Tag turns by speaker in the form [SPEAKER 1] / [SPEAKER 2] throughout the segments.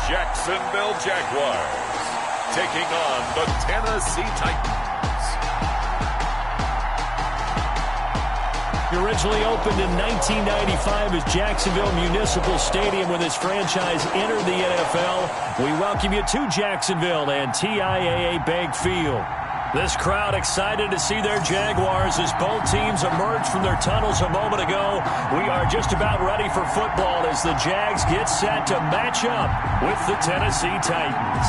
[SPEAKER 1] Jacksonville Jaguars taking on the Tennessee Titans.
[SPEAKER 2] It originally opened in 1995 as Jacksonville Municipal Stadium when this franchise entered the NFL. We welcome you to Jacksonville and TIAA Bank Field. This crowd excited to see their Jaguars as both teams emerged from their tunnels a moment ago. We are just about ready for football as the Jags get set to match up with the Tennessee Titans.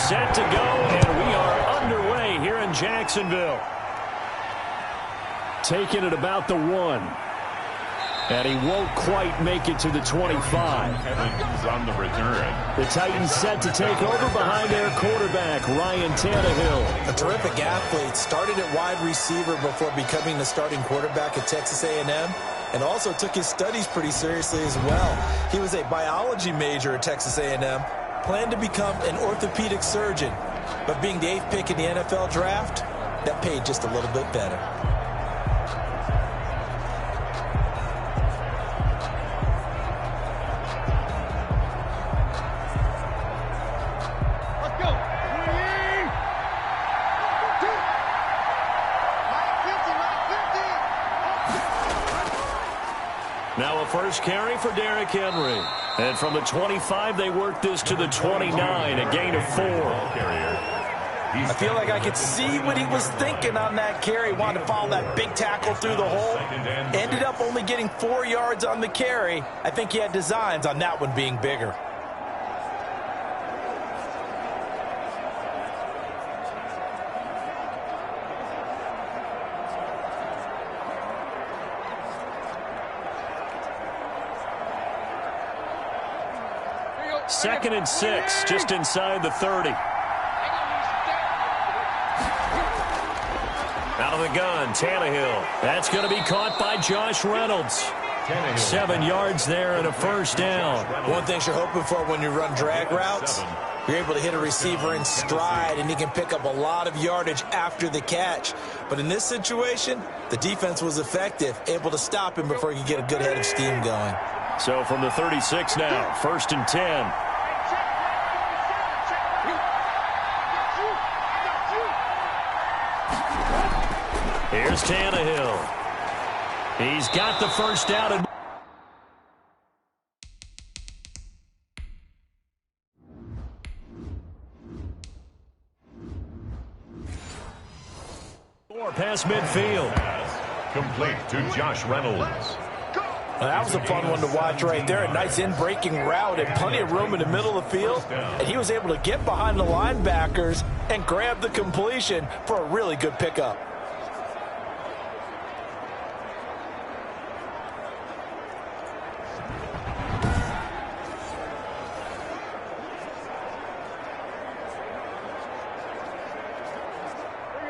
[SPEAKER 2] Set to go, and we are underway here in Jacksonville. Taking it about the 1. And he won't quite make it to the 25.
[SPEAKER 1] On the return.
[SPEAKER 2] The Titans set to take over behind their quarterback, Ryan Tannehill.
[SPEAKER 3] A terrific athlete, started at wide receiver before becoming the starting quarterback at Texas A&M, and also took his studies pretty seriously as well. He was a biology major at Texas A&M, planned to become an orthopedic surgeon, but being the 8th pick in the NFL draft, that paid just a little bit better.
[SPEAKER 4] Let's go.
[SPEAKER 2] Now a first carry for Derrick Henry. And from the 25, they work this to the 29, a gain of 4.
[SPEAKER 3] I feel like I could see what he was thinking on that carry. Wanted to follow that big tackle through the hole. Ended up only getting 4 yards on the carry. I think he had designs on that one being bigger.
[SPEAKER 2] Second and 6, just inside the 30. Out of the gun, Tannehill. That's going to be caught by Josh Reynolds. 7 yards there and a first down.
[SPEAKER 3] One thing you're hoping for when you run drag routes, you're able to hit a receiver in stride, and he can pick up a lot of yardage after the catch. But in this situation, the defense was effective, able to stop him before he could get a good head of steam going.
[SPEAKER 2] So from the 36 now, 1st and 10. Here's Tannehill. He's got the first down. And past midfield.
[SPEAKER 1] Complete to Josh Reynolds.
[SPEAKER 3] Well, that was a fun one to watch right there. A nice in-breaking route and plenty of room in the middle of the field. And he was able to get behind the linebackers and grab the completion for a really good pickup.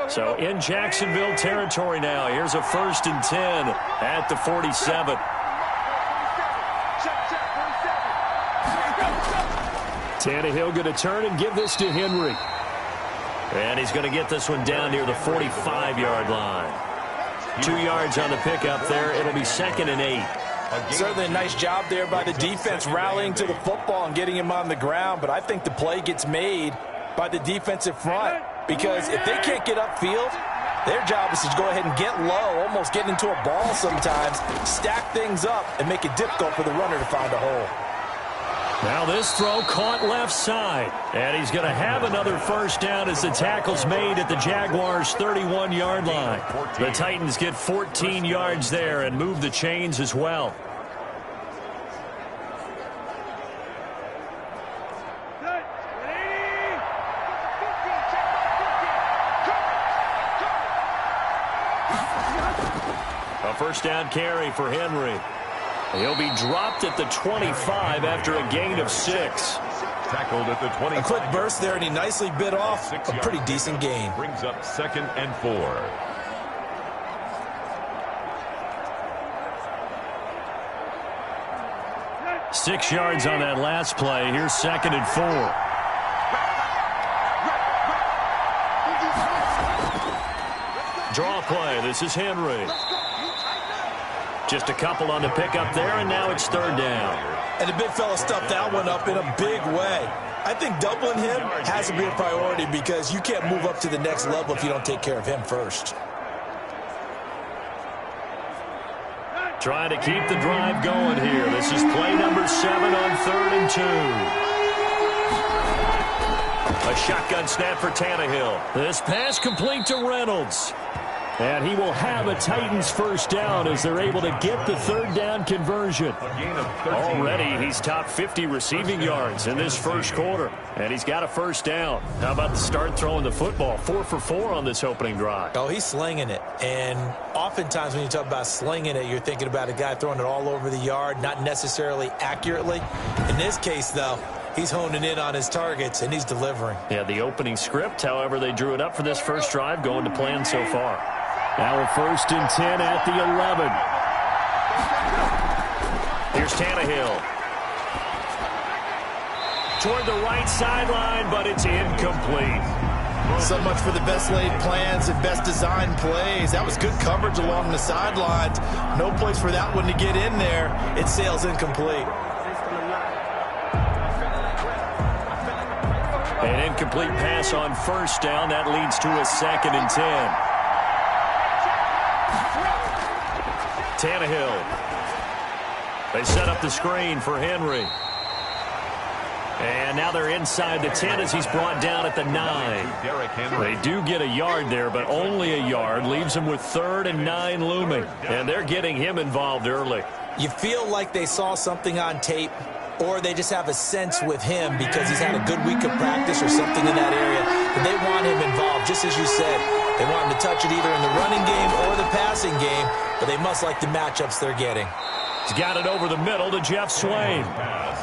[SPEAKER 2] So in Jacksonville territory now. Here's a 1st and 10 at the 47. Tannehill going to turn and give this to Henry. And he's going to get this one down near the 45-yard line. 2 yards on the pickup there. It'll be 2nd and 8.
[SPEAKER 3] Certainly a nice job there by the defense rallying to the football and getting him on the ground. But I think the play gets made by the defensive front. Because if they can't get upfield, their job is to go ahead and get low, almost get into a ball sometimes, stack things up, and make it difficult for the runner to find a hole.
[SPEAKER 2] Now this throw caught left side. And he's going to have another first down as the tackle's made at the Jaguars' 31-yard line. The Titans get 14 yards there and move the chains as well. A first down carry for Henry. He'll be dropped at the 25 after a gain of 6.
[SPEAKER 1] tackled at the 20.
[SPEAKER 3] A quick burst there, and he nicely bit off a pretty decent gain.
[SPEAKER 1] Brings up 2nd and 4.
[SPEAKER 2] Six yards on that last play. Here's 2nd and 4. Draw play. This is Henry. Just a couple on the pickup there, and now it's 3rd down.
[SPEAKER 3] And the big fella stuffed that one up in a big way. I think doubling him has to be a priority because you can't move up to the next level if you don't take care of him first.
[SPEAKER 2] Trying to keep the drive going here. This is play number 7 on 3rd and 2. A shotgun snap for Tannehill. This pass complete to Reynolds. And he will have a Titans first down as they're able to get the 3rd down conversion. Already, he's top 50 receiving yards in this first quarter. And he's got a first down. How about the start throwing the football? 4 for 4 on this opening drive.
[SPEAKER 3] Oh, he's slinging it. And oftentimes when you talk about slinging it, you're thinking about a guy throwing it all over the yard, not necessarily accurately. In this case, though, he's honing in on his targets, and he's delivering.
[SPEAKER 2] Yeah, the opening script, however, they drew it up for this first drive, going to plan so far. Now a 1st and 10 at the 11. Here's Tannehill. Toward the right sideline, but it's incomplete.
[SPEAKER 3] So much for the best laid plans and best designed plays. That was good coverage along the sidelines. No place for that one to get in there. It sails incomplete.
[SPEAKER 2] An incomplete pass on 1st down. That leads to a 2nd and 10. Tannehill. They set up the screen for Henry. And now they're inside the 10 as he's brought down at the 9. They do get a yard there, but only a yard. Leaves him with 3rd and 9 looming. And they're getting him involved early.
[SPEAKER 3] You feel like they saw something on tape, or they just have a sense with him because he's had a good week of practice or something in that area. But they want him involved, just as you said. They want him to touch it either in the running game or the passing game, but they must like the matchups they're getting.
[SPEAKER 2] He's got it over the middle to Jeff Swain.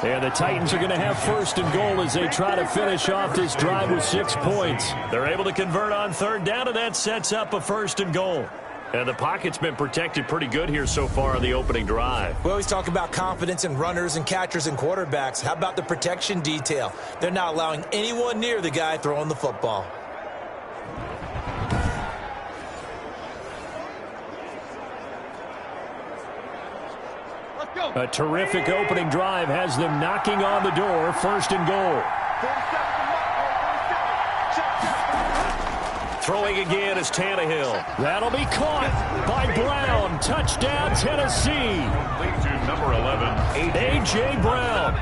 [SPEAKER 2] And the Titans are going to have 1st and goal as they try to finish off this drive with 6 points. They're able to convert on 3rd down, and that sets up a 1st and goal. And the pocket's been protected pretty good here so far on the opening drive.
[SPEAKER 3] We always talk about confidence in runners and catchers and quarterbacks. How about the protection detail? They're not allowing anyone near the guy throwing the football.
[SPEAKER 2] A terrific opening drive has them knocking on the door. 1st and goal. Throwing again is Tannehill. That'll be caught by Brown. Touchdown, Tennessee.
[SPEAKER 1] Number 11,
[SPEAKER 2] A.J. Brown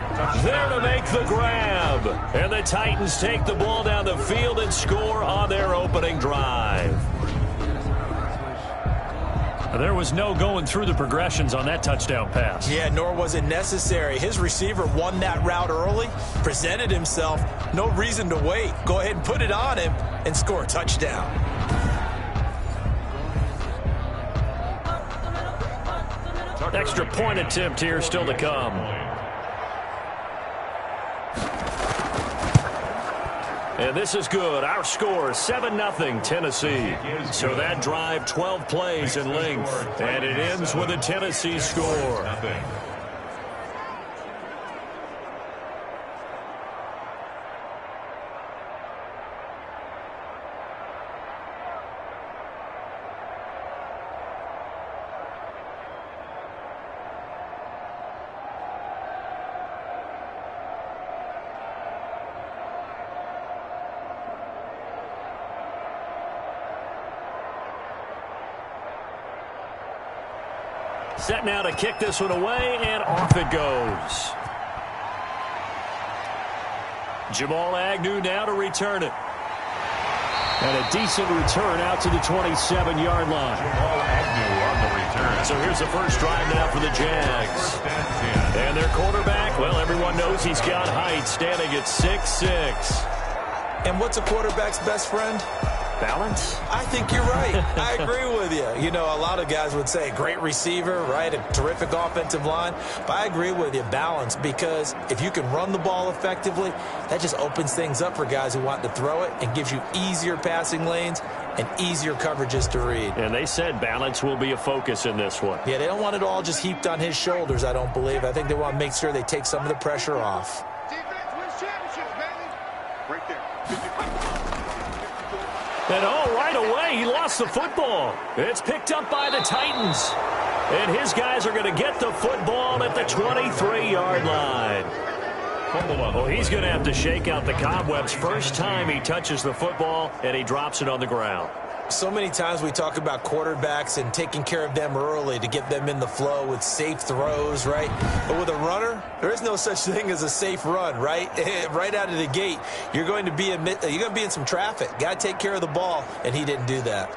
[SPEAKER 2] there to make the grab. And the Titans take the ball down the field and score on their opening drive. There was no going through the progressions on that touchdown pass.
[SPEAKER 3] Yeah, nor was it necessary. His receiver won that route early, presented himself. No reason to wait. Go ahead and put it on him and score a touchdown.
[SPEAKER 2] Extra point attempt here still to come. And this is good. Our score, 7-0 Tennessee. So that drive, 12 plays in length. And it ends with a Tennessee score. Set now to kick this one away, and off it goes. Jamal Agnew now to return it. And a decent return out to the 27-yard line.
[SPEAKER 1] Jamal Agnew on the return.
[SPEAKER 2] So here's the first drive now for the Jags. And their quarterback, well, everyone knows he's got height, standing at 6'6".
[SPEAKER 3] And what's a quarterback's best friend?
[SPEAKER 2] Balance?
[SPEAKER 3] I think you're right. I agree with you. You know, a lot of guys would say great receiver, right? A terrific offensive line. But I agree with you, balance, because if you can run the ball effectively, that just opens things up for guys who want to throw it and gives you easier passing lanes and easier coverages to read.
[SPEAKER 2] And they said balance will be a focus in this one.
[SPEAKER 3] Yeah, they don't want it all just heaped on his shoulders, I don't believe. I think they want to make sure they take some of the pressure off.
[SPEAKER 4] Defense wins championships, baby. Right there.
[SPEAKER 2] And right away, he lost the football. It's picked up by the Titans. And his guys are going to get the football at the 23-yard line. Oh, he's going to have to shake out the cobwebs first time he touches the football, and he drops it on the ground.
[SPEAKER 3] So many times we talk about quarterbacks and taking care of them early to get them in the flow with safe throws, right? But with a runner, there is no such thing as a safe run, right? Right out of the gate, you're going to be in some traffic. Got to take care of the ball, and he didn't do that.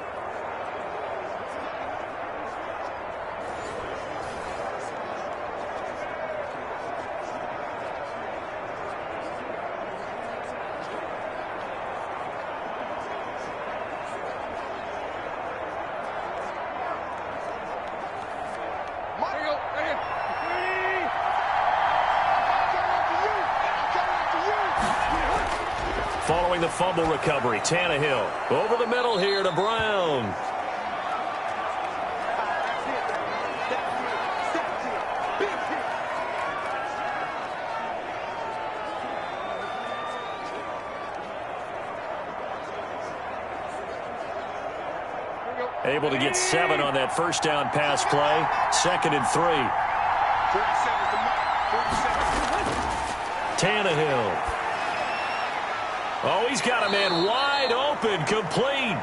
[SPEAKER 2] Following the fumble recovery, Tannehill over the middle here to Brown. Able to get 7 on that first down pass play. 2nd and 3. 47. Tannehill. Oh, he's got a man wide open, complete.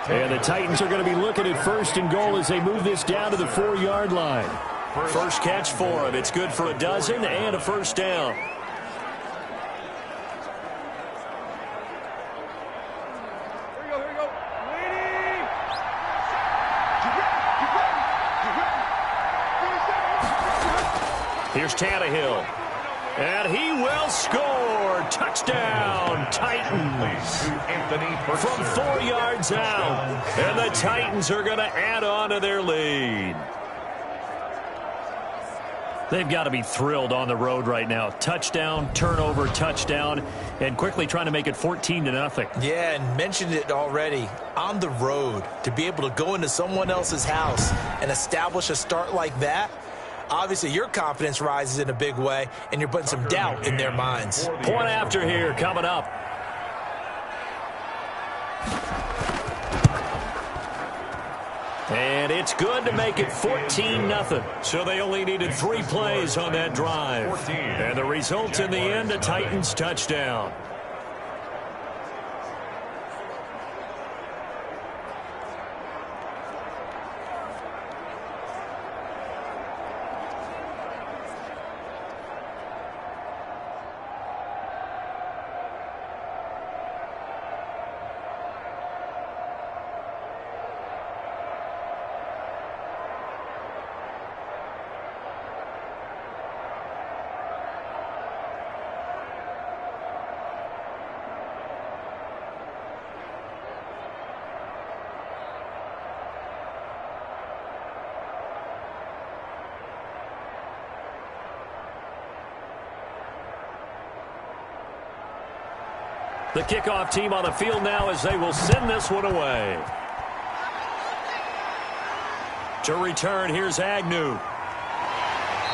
[SPEAKER 2] And the Titans are going to be looking at 1st and goal as they move this down to the 4-yard line. First catch for him. It's good for a dozen and a first down.
[SPEAKER 4] Here we go.
[SPEAKER 2] Here's Tannehill. And he will score. Touchdown, Titans. From 4 yards out. And the Titans are going to add on to their lead. They've got to be thrilled on the road right now. Touchdown, turnover, touchdown, and quickly trying to make it 14-0.
[SPEAKER 3] Yeah, and mentioned it already. On the road, to be able to go into someone else's house and establish a start like that, obviously your confidence rises in a big way, and you're putting some doubt in their minds.
[SPEAKER 2] Point after here coming up. And it's good to make it 14-0. So they only needed 3 plays on that drive. And the result in the end, a Titans touchdown. The kickoff team on the field now as they will send this one away. To return, here's Agnew.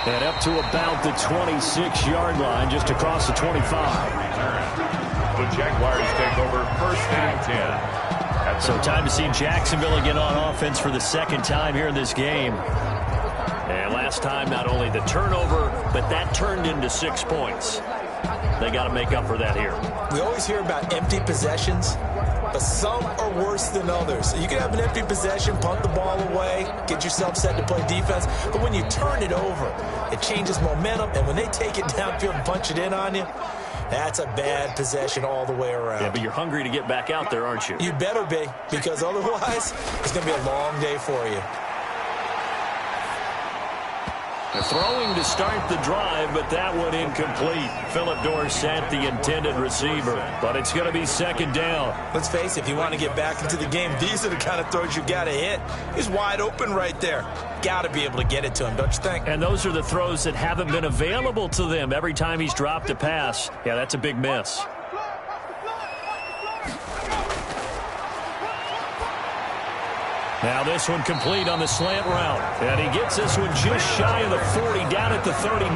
[SPEAKER 2] And up to about the 26-yard line, just across the 25.
[SPEAKER 1] The Jaguars take over 1st and 10.
[SPEAKER 2] So time to see Jacksonville again on offense for the 2nd time here in this game. And last time, not only the turnover, but that turned into 6 points. They got to make up for that here.
[SPEAKER 3] We always hear about empty possessions, but some are worse than others. You can have an empty possession, punt the ball away, get yourself set to play defense, but when you turn it over, it changes momentum, and when they take it downfield and punch it in on you, that's a bad possession all the way around.
[SPEAKER 2] Yeah, but you're hungry to get back out there, aren't you?
[SPEAKER 3] You better be, because otherwise, it's going to be a long day for you.
[SPEAKER 2] Throwing to start the drive, but that one incomplete. Philip Dorsett, the intended receiver. But it's going to be second down.
[SPEAKER 3] Let's face it, if you want to get back into the game, these are the kind of throws you got to hit. He's wide open right there. Got to be able to get it to him, don't you think?
[SPEAKER 2] And those are the throws that haven't been available to them every time he's dropped a pass. Yeah, that's a big miss. Now this one complete on the slant route. And he gets this one just shy of the 40, down at the 39.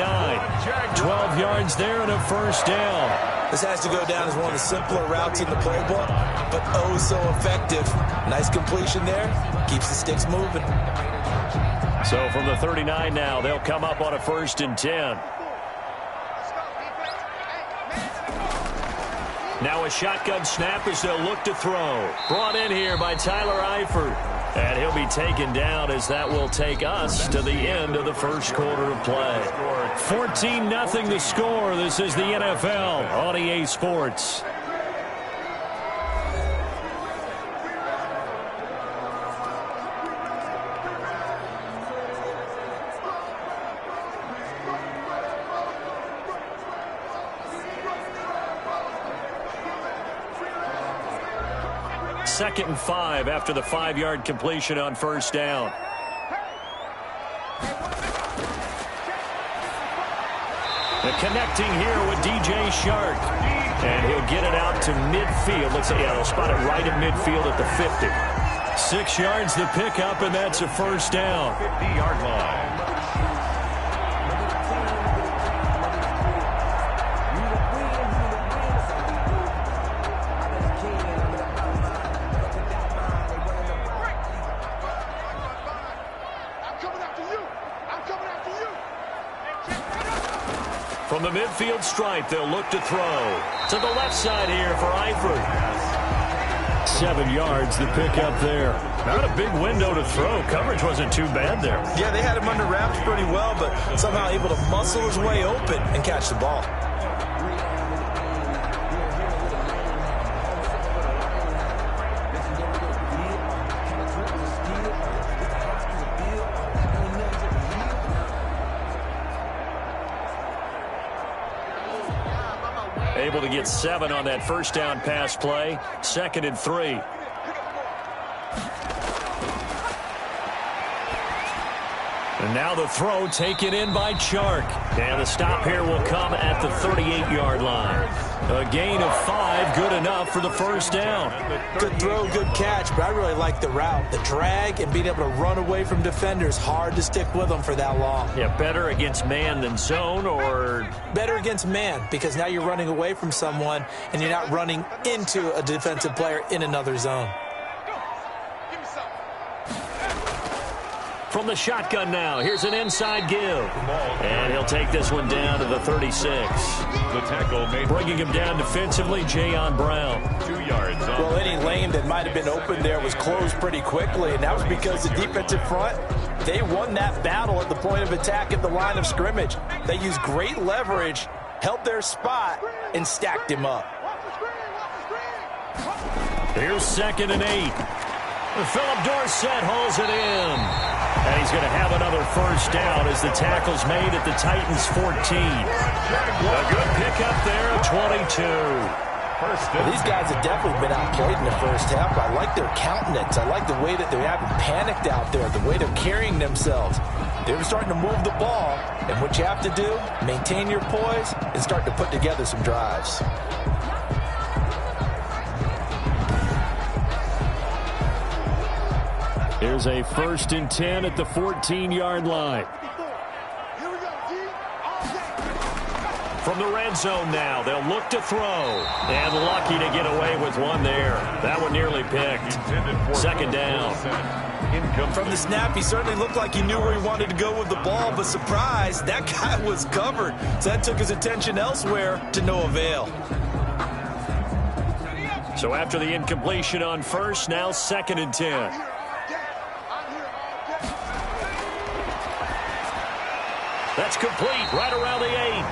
[SPEAKER 2] 12 yards there and a first down.
[SPEAKER 3] This has to go down as one of the simpler routes in the playbook, but oh so effective. Nice completion there. Keeps the sticks moving.
[SPEAKER 2] So from the 39 now, they'll come up on a 1st and 10. Now a shotgun snap as they'll look to throw. Brought in here by Tyler Eifert. And he'll be taken down as that will take us to the end of the first quarter of play. 14-0 the score. This is the NFL on EA Sports. Second and 5 after the 5-yard completion on first down. The connecting here with DJ Shark. And he'll get it out to midfield. Looks like, yeah, they'll spot it right at midfield at the 50. 6 yards the pickup, and that's a first down.
[SPEAKER 1] 50-yard line.
[SPEAKER 2] From the midfield stripe, they'll look to throw. To the left side here for Eifert. 7 yards, the pickup there. Not a big window to throw. Coverage wasn't too bad there.
[SPEAKER 3] Yeah, they had him under wraps pretty well, but somehow able to muscle his way open and catch the ball.
[SPEAKER 2] Able to get 7 on that first down pass play. 2nd and 3. And now the throw taken in by Chark. And the stop here will come at the 38-yard line. A gain of 5, good enough for the first down.
[SPEAKER 3] Good throw, good catch, but I really like the route. The drag and being able to run away from defenders, hard to stick with them for that long.
[SPEAKER 2] Yeah, better against man than zone, or?
[SPEAKER 3] Better against man, because now you're running away from someone and you're not running into a defensive player in another zone.
[SPEAKER 2] From the shotgun now, here's an inside give. And he'll take this one down to the 36.
[SPEAKER 1] The tackle made.
[SPEAKER 2] Bringing him down defensively, Jayon Brown.
[SPEAKER 1] 2 yards.
[SPEAKER 3] Well, any lane that might have been open there was closed pretty quickly, and that was because the defensive front, they won that battle at the point of attack at the line of scrimmage. They used great leverage, held their spot, and stacked him up.
[SPEAKER 2] Here's 2nd and 8. Philip Dorsett hauls it in. And he's going to have another first down as the tackle's made at the Titans' 14. A good pickup there at 22.
[SPEAKER 3] Well, these guys have definitely been outplayed in the first half. I like their countenance. I like the way that they haven't panicked out there, the way they're carrying themselves. They're starting to move the ball, and what you have to do, maintain your poise and start to put together some drives.
[SPEAKER 2] Here's a 1st and 10 at the 14-yard line. From the red zone now, they'll look to throw. And lucky to get away with one there. That one nearly picked. 2nd down.
[SPEAKER 3] From the snap, he certainly looked like he knew where he wanted to go with the ball, but surprise, that guy was covered. So that took his attention elsewhere to no avail.
[SPEAKER 2] So after the incompletion on first, now 2nd and 10. That's complete right around the 8.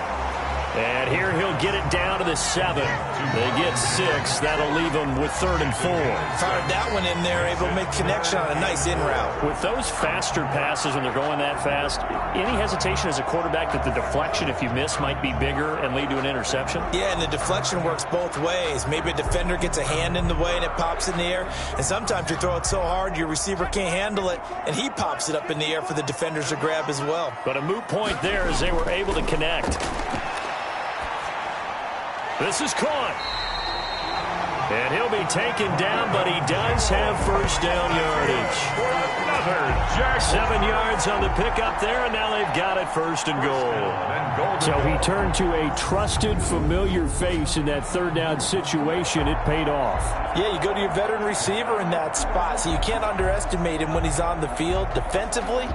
[SPEAKER 2] And here he'll get it down to the 7. They get 6. That'll leave them with 3rd and 4.
[SPEAKER 3] Fired that one in there, able to make connection on a nice in route.
[SPEAKER 2] With those faster passes when they're going that fast, any hesitation as a quarterback that the deflection, if you miss, might be bigger and lead to an interception?
[SPEAKER 3] Yeah, and the deflection works both ways. Maybe a defender gets a hand in the way and it pops in the air. And sometimes you throw it so hard your receiver can't handle it, and he pops it up in the air for the defenders to grab as well.
[SPEAKER 2] But a moot point there as they were able to connect. This is caught. And he'll be taken down, but he does have first down yardage. 7 yards on the pickup there, and now they've got it 1st and goal. So he turned to a trusted, familiar face in that 3rd down situation. It paid off.
[SPEAKER 3] Yeah, you go to your veteran receiver in that spot, so you can't underestimate him when he's on the field. Defensively,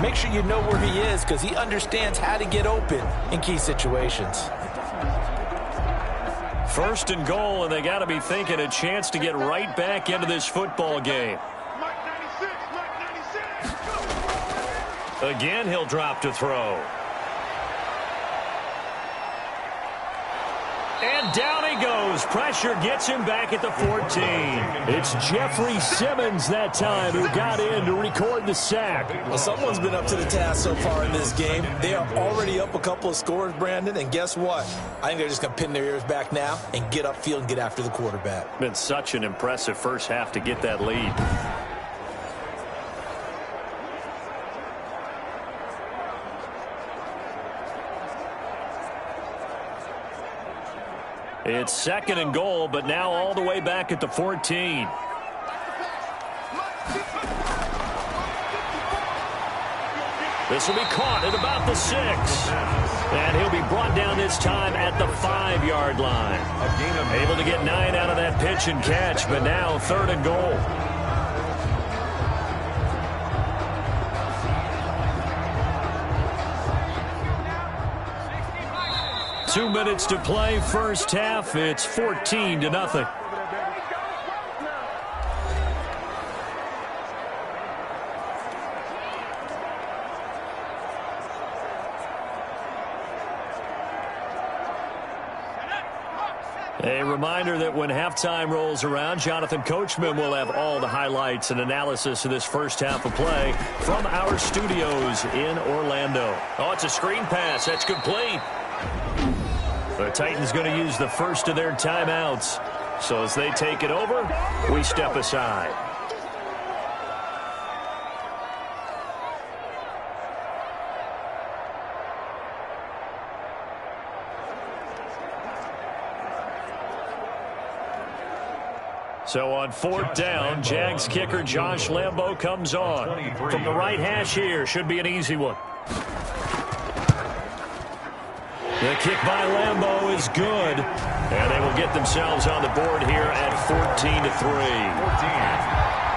[SPEAKER 3] make sure you know where he is because he understands how to get open in key situations.
[SPEAKER 2] 1st and goal, and they got to be thinking a chance to get right back into this football game. Again, he'll drop to throw. And down he goes. Pressure gets him back at the 14. It's Jeffrey Simmons that time who got in to record the sack.
[SPEAKER 3] Well, someone's been up to the task so far in this game. They are already up a couple of scores, Brandon, and guess what? I think they're just going to pin their ears back now and get upfield and get after the quarterback.
[SPEAKER 2] Been such an impressive first half to get that lead. It's 2nd and goal, but now all the way back at the 14. This will be caught at about the 6. And he'll be brought down this time at the 5-yard line. Able to get 9 out of that pitch and catch, but now 3rd and goal. Two minutes to play, first half. It's 14-0. A reminder that when halftime rolls around, Jonathan Coachman will have all the highlights and analysis of this first half of play from our studios in Orlando. Oh, it's a screen pass. That's complete. The Titans going to use the first of their timeouts. So as they take it over, we step aside. So on 4th down, Jags kicker Josh Lambo comes on. From the right hash here, should be an easy one. The kick by Lambo is good, and they will get themselves on the board here at 14-3.
[SPEAKER 1] 14.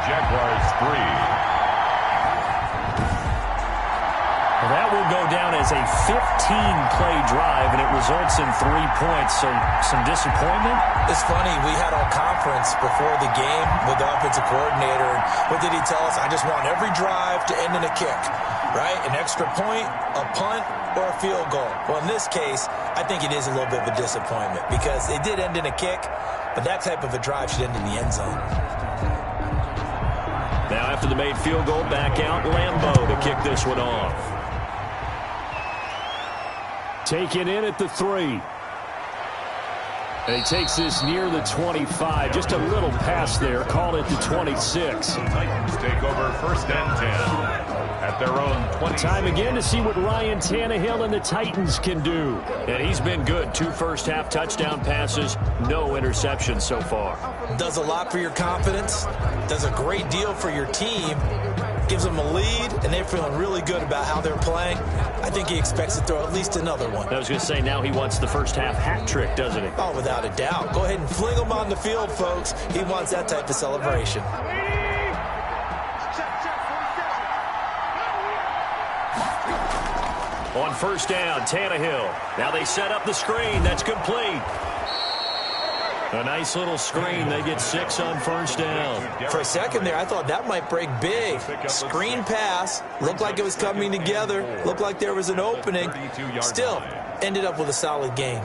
[SPEAKER 1] Jaguars 3.
[SPEAKER 2] That will go down as a 15-play drive, and it results in 3 points. So some disappointment?
[SPEAKER 3] It's funny. We had our conference before the game with the offensive coordinator. And what did he tell us? I just want every drive to end in a kick, right? An extra point, a punt, or a field goal. Well, in this case, I think it is a little bit of a disappointment because it did end in a kick, but that type of a drive should end in the end zone.
[SPEAKER 2] Now after the made field goal, back out Lambo to kick this one off. Taken in at the 3. And he takes this near the 25. Just a little pass there. Call it the 26.
[SPEAKER 1] The Titans take over 1st and 10 at their own 20.
[SPEAKER 2] Time again to see what Ryan Tannehill and the Titans can do. And he's been good. 2 first-half touchdown passes. No interceptions so far.
[SPEAKER 3] Does a lot for your confidence. Does a great deal for your team. Gives them a lead, and they're feeling really good about how they're playing. I think he expects to throw at least another one.
[SPEAKER 2] I was going to say, now he wants the first-half hat trick, doesn't he?
[SPEAKER 3] Oh, without a doubt. Go ahead and fling him on the field, folks. He wants that type of celebration.
[SPEAKER 2] On 1st down, Tannehill. Now they set up the screen. That's complete. A nice little screen. They get 6 on 1st down.
[SPEAKER 3] For a second there, I thought that might break big. Screen pass. Looked like it was coming together. Looked like there was an opening. Still, ended up with a solid gain.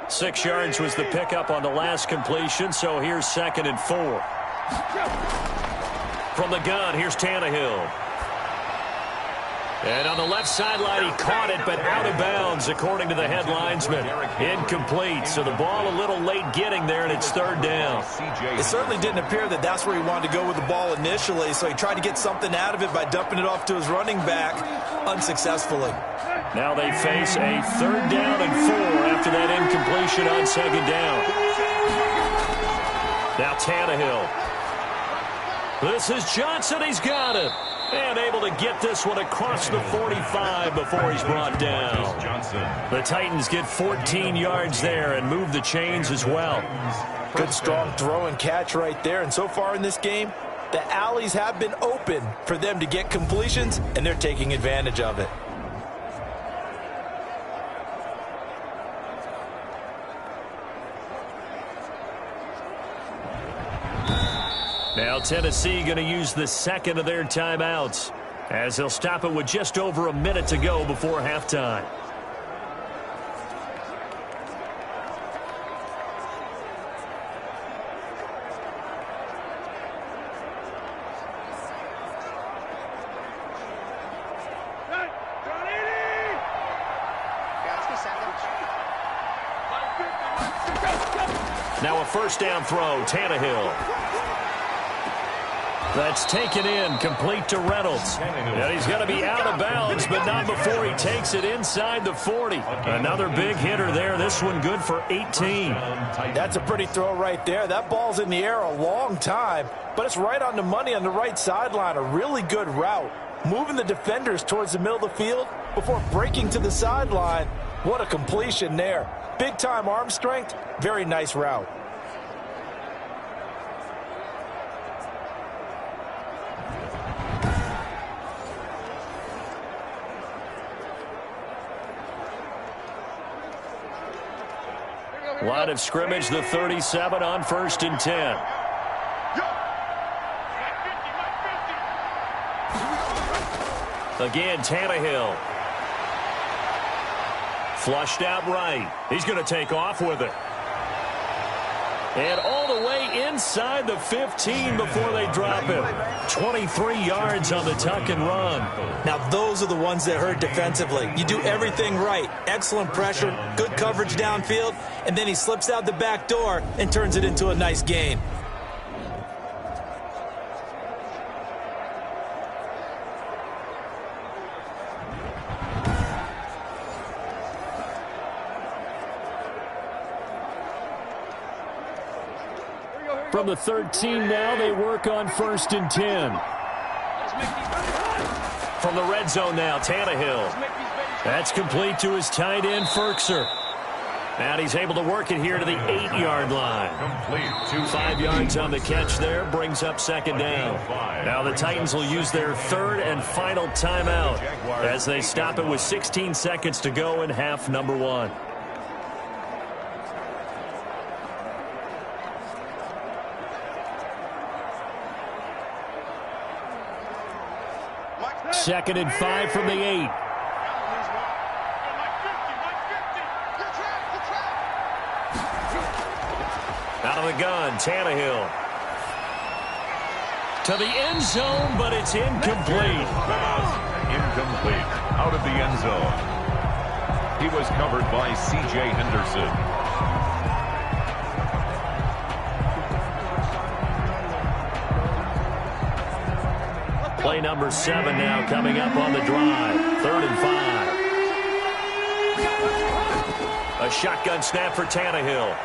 [SPEAKER 2] 6 yards was the pickup on the last completion, so here's 2nd and 4. From the gun, here's Tannehill. And on the left sideline, he caught it, but out of bounds, according to the head linesman. Incomplete, so the ball a little late getting there, and it's 3rd down.
[SPEAKER 3] It certainly didn't appear that that's where he wanted to go with the ball initially, so he tried to get something out of it by dumping it off to his running back unsuccessfully.
[SPEAKER 2] Now they face a 3rd down and 4 after that incompletion on 2nd down. Now Tannehill. This is Johnson. He's got it. And able to get this one across the 45 before he's brought down. The Titans get 14 yards there and move the chains as well.
[SPEAKER 3] Good strong throw and catch right there. And so far in this game, the alleys have been open for them to get completions, and they're taking advantage of it.
[SPEAKER 2] Now Tennessee going to use the 2nd of their timeouts as they'll stop it with just over a minute to go before halftime. Now a 1st down throw, Tannehill. That's taken in, complete to Reynolds. And he's going to be out of bounds, but not before he takes it inside the 40. Another big hitter there. This one good for 18.
[SPEAKER 3] That's a pretty throw right there. That ball's in the air a long time, but it's right on the money on the right sideline. A really good route. Moving the defenders towards the middle of the field before breaking to the sideline. What a completion there. Big-time arm strength. Very nice route.
[SPEAKER 2] Line of scrimmage, the 37 on 1st and 10. Again, Tannehill. Flushed out right. He's going to take off with it. And all the way inside the 15 before they drop him. 23 yards on the tuck and run.
[SPEAKER 3] Now those are the ones that hurt defensively. You do everything right. Excellent pressure, good coverage downfield, and then he slips out the back door and turns it into a nice gain.
[SPEAKER 2] From the 13 now, they work on 1st and 10. From the red zone now, Tannehill. That's complete to his tight end, Ferkser. And he's able to work it here to the 8-yard line. 5 yards on the catch there, brings up 2nd down. Now the Titans will use their 3rd and final timeout as they stop it with 16 seconds to go in half number 1. Second and 5 from the 8. Out of the gun, Tannehill. To the end zone, but it's incomplete.
[SPEAKER 1] Incomplete. Out of the end zone. He was covered by C.J. Henderson.
[SPEAKER 2] Play number 7 now coming up on the drive. 3rd and 5. A shotgun snap for Tannehill.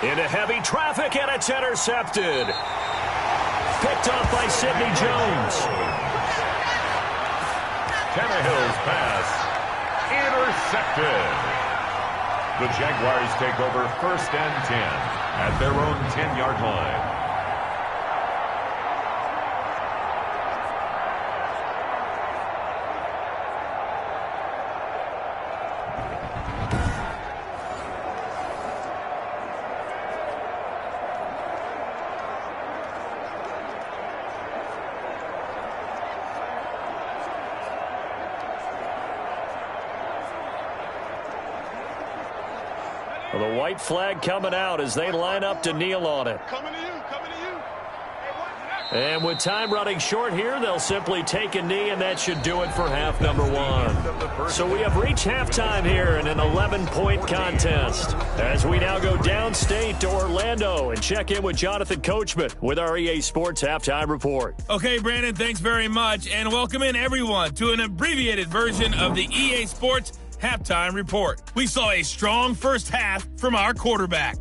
[SPEAKER 2] Into heavy traffic, and it's intercepted. Picked off by Sidney Jones.
[SPEAKER 1] Tannehill's pass intercepted. The Jaguars take over 1st and 10 at their own 10-yard line.
[SPEAKER 2] Well, the white flag coming out as they line up to kneel on it.
[SPEAKER 4] Coming to you, coming to you.
[SPEAKER 2] And with time running short here, they'll simply take a knee, and that should do it for half number one. So we have reached halftime here in an 11-point contest. As we now go downstate to Orlando and check in with Jonathan Coachman with our EA Sports Halftime Report.
[SPEAKER 5] Okay, Brandon, thanks very much, and welcome in everyone to an abbreviated version of the EA Sports Halftime Report. We saw a strong first half from our quarterback.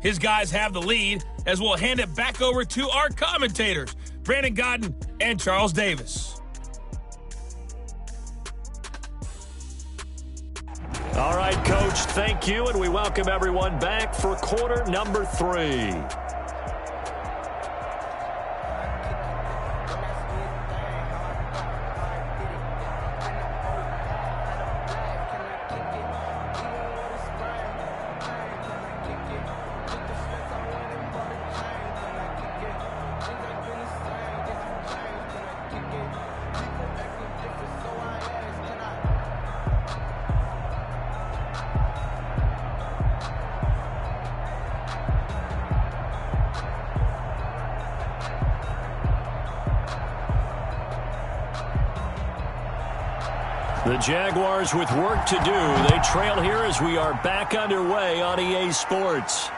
[SPEAKER 5] His guys have the lead as we'll hand it back over to our commentators, Brandon Godden and Charles Davis.
[SPEAKER 2] All right, Coach, thank you, and we welcome everyone back for quarter number 3. The Jaguars with work to do. They trail here as we are back underway on EA Sports.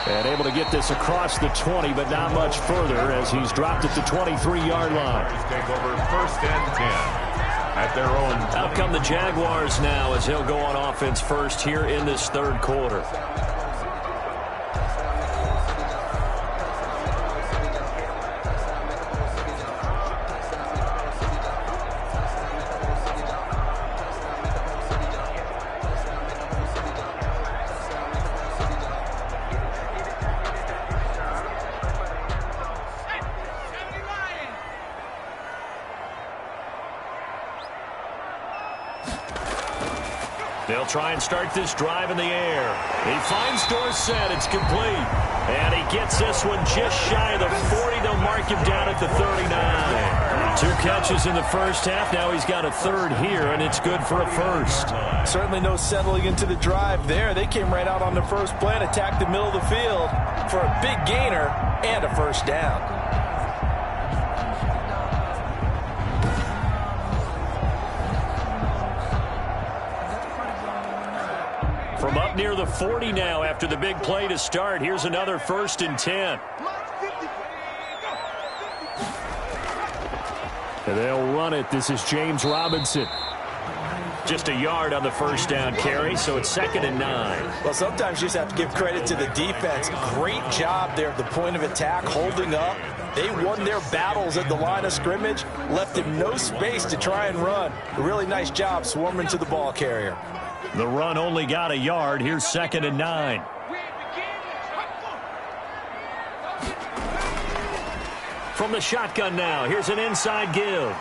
[SPEAKER 2] And able to get this across the 20, but not much further as he's dropped at the 23-yard line.
[SPEAKER 1] Take over first and 10 at their own.
[SPEAKER 2] Out come the Jaguars now as he'll go on offense first here in this third quarter. They'll try and start this drive in the air. He finds Dorsett. It's complete. And he gets this one just shy of the 40. They'll mark him down at the 39. 2 catches in the first half. Now he's got a third here, and it's good for a first.
[SPEAKER 3] Certainly no settling into the drive there. They came right out on the first play and attacked the middle of the field for a big gainer and a first down.
[SPEAKER 2] From up near the 40 now after the big play to start. Here's another 1st and 10. And they'll run it. This is James Robinson. Just a yard on the first down carry, so it's 2nd and 9.
[SPEAKER 3] Well, sometimes you just have to give credit to the defense. Great job there at the point of attack, holding up. They won their battles at the line of scrimmage, left him no space to try and run. A really nice job swarming to the ball carrier.
[SPEAKER 2] The run only got a yard. Here's 2nd and 9. From the shotgun now, here's an inside give.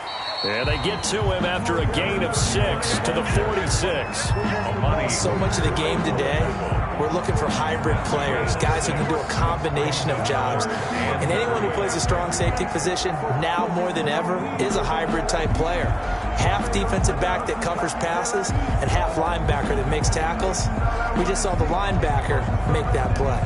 [SPEAKER 2] And they get to him after a gain of 6 to the 46.
[SPEAKER 3] So much of the game today, we're looking for hybrid players, guys who can do a combination of jobs. And anyone who plays a strong safety position, now more than ever, is a hybrid type player. Half defensive back that covers passes and half linebacker that makes tackles. We just saw the linebacker make that play.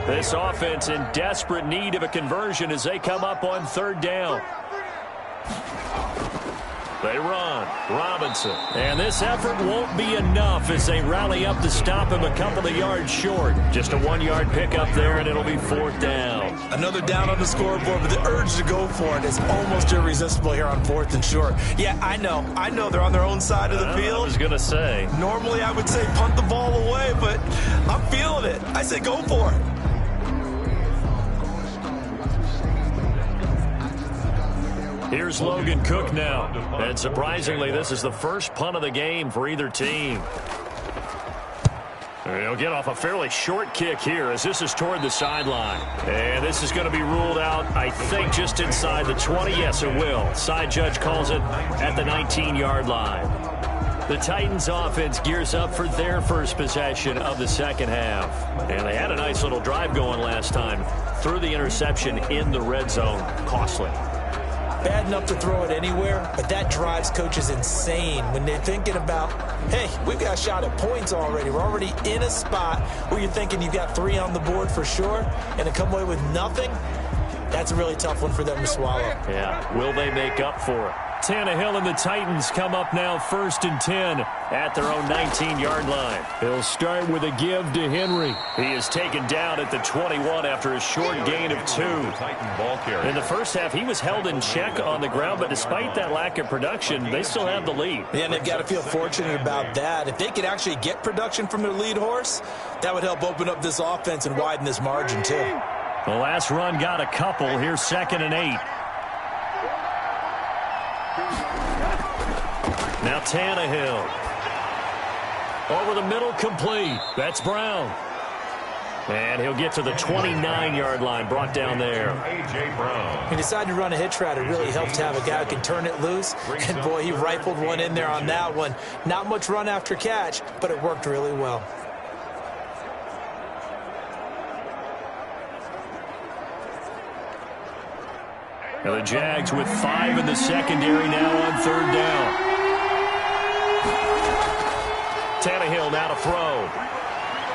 [SPEAKER 2] This offense in desperate need of a conversion as they come up on 3rd down. They run. Robinson. And this effort won't be enough as they rally up to stop him a couple of yards short. Just a 1-yard pickup there, and it'll be 4th down.
[SPEAKER 3] Another down on the scoreboard, but the urge to go for it is almost irresistible here on 4th and short. Yeah, I know they're on their own side of the field.
[SPEAKER 2] I was going to say.
[SPEAKER 3] Normally I would say punt the ball away, but I'm feeling it. I say go for it.
[SPEAKER 2] Here's Logan Cook now. And surprisingly, this is the first punt of the game for either team. He'll get off a fairly short kick here as this is toward the sideline. And this is going to be ruled out, I think, just inside the 20. Yes, it will. Side judge calls it at the 19-yard line. The Titans offense gears up for their first possession of the second half. And they had a nice little drive going last time. Threw the interception in the red zone. Costly.
[SPEAKER 3] bad enough to throw it anywhere, but that drives coaches insane when they're thinking about, hey, we've got a shot at points already. We're already in a spot where you're thinking you've got 3 on the board for sure, and to come away with nothing, that's a really tough one for them to swallow.
[SPEAKER 2] Yeah, will they make up for it? Tannehill and the Titans come up now 1st and 10 at their own 19-yard line. He'll start with a give to Henry. He is taken down at the 21 after a short gain of 2. In the first half, he was held in check on the ground, but despite that lack of production, they still have the lead.
[SPEAKER 3] Yeah, and they've got to feel fortunate about that. If they could actually get production from their lead horse, that would help open up this offense and widen this margin too.
[SPEAKER 2] The last run got a couple. Here's 2nd and 8. Now Tannehill. Over the middle, complete. That's Brown. And he'll get to the 29-yard line, brought down there.
[SPEAKER 1] A.J. Brown.
[SPEAKER 3] He decided to run a hitch route. It really helps to have a guy who can turn it loose. And, boy, he rifled one in there on that one. Not much run after catch, but it worked really well.
[SPEAKER 2] And the Jags with 5 in the secondary now on 3rd down. Tannehill now to throw.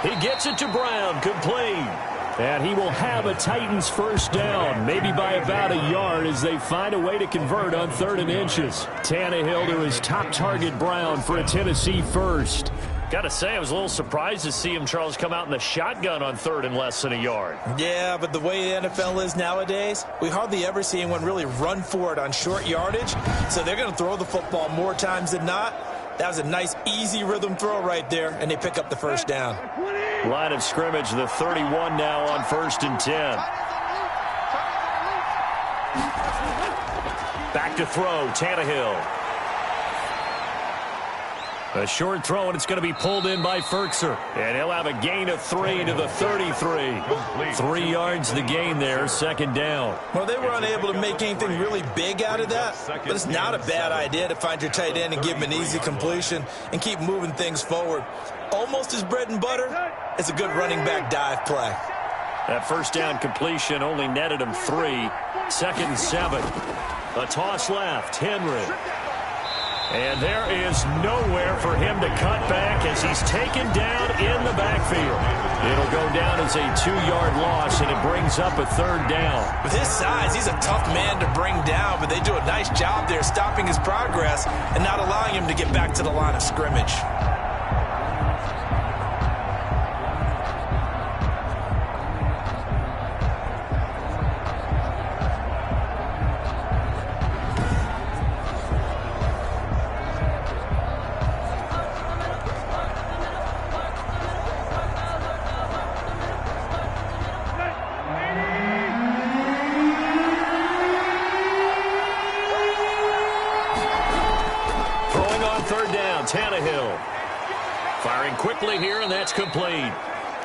[SPEAKER 2] He gets it to Brown, complete. And he will have a Titans 1st down, maybe by about a yard as they find a way to convert on 3rd and inches. Tannehill to his top target, Brown, for a Tennessee 1st. Got to say, I was a little surprised to see him, Charles, come out in the shotgun on 3rd and less than a yard.
[SPEAKER 3] Yeah, but the way the NFL is nowadays, we hardly ever see anyone really run for it on short yardage. So they're going to throw the football more times than not. That was a nice, easy rhythm throw right there, and they pick up the 1st down.
[SPEAKER 2] Line of scrimmage, the 31 now on 1st and 10. Back to throw, Tannehill. A short throw, and it's going to be pulled in by Ferkser. And he'll have a gain of 3 to the 33. 3 yards the gain there, 2nd down.
[SPEAKER 3] Well, they were unable to make anything really big out of that, but it's not a bad idea to find your tight end and give him an easy completion and keep moving things forward. Almost his bread and butter is a good running back dive play.
[SPEAKER 2] That 1st down completion only netted him 3. 2nd and 7. A toss left, Henry. And there is nowhere for him to cut back as he's taken down in the backfield. It'll go down as a 2-yard loss, and it brings up a 3rd down.
[SPEAKER 3] With his size, he's a tough man to bring down, but they do a nice job there stopping his progress and not allowing him to get back to the line of scrimmage.
[SPEAKER 2] Tannehill firing quickly here, and that's complete.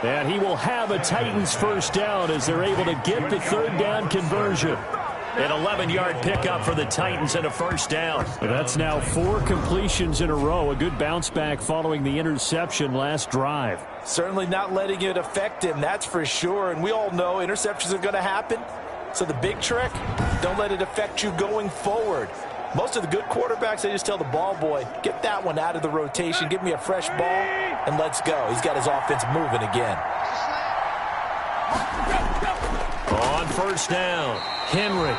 [SPEAKER 2] And he will have a Titans 1st down as they're able to get the 3rd down conversion. An 11-yard pickup for the Titans and a 1st down. That's now 4 completions in a row. A good bounce back following the interception last drive.
[SPEAKER 3] Certainly not letting it affect him, that's for sure. And we all know interceptions are going to happen. So the big trick, don't let it affect you going forward. Most of the good quarterbacks, they just tell the ball boy, get that one out of the rotation, give me a fresh ball, and let's go. He's got his offense moving again.
[SPEAKER 2] On 1st down, Henry.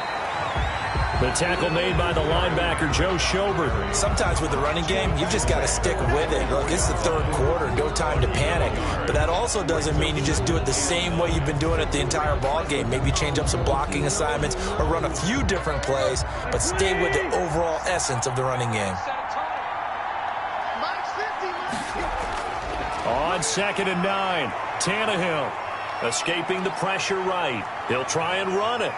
[SPEAKER 2] The tackle made by the linebacker, Joe Schobert.
[SPEAKER 3] Sometimes with the running game, you've just got to stick with it. Look, it's the 3rd quarter, no time to panic. But that also doesn't mean you just do it the same way you've been doing it the entire ball game. Maybe change up some blocking assignments or run a few different plays, but stay with the overall essence of the running game.
[SPEAKER 2] On 2nd and 9, Tannehill escaping the pressure right. He'll try and run it.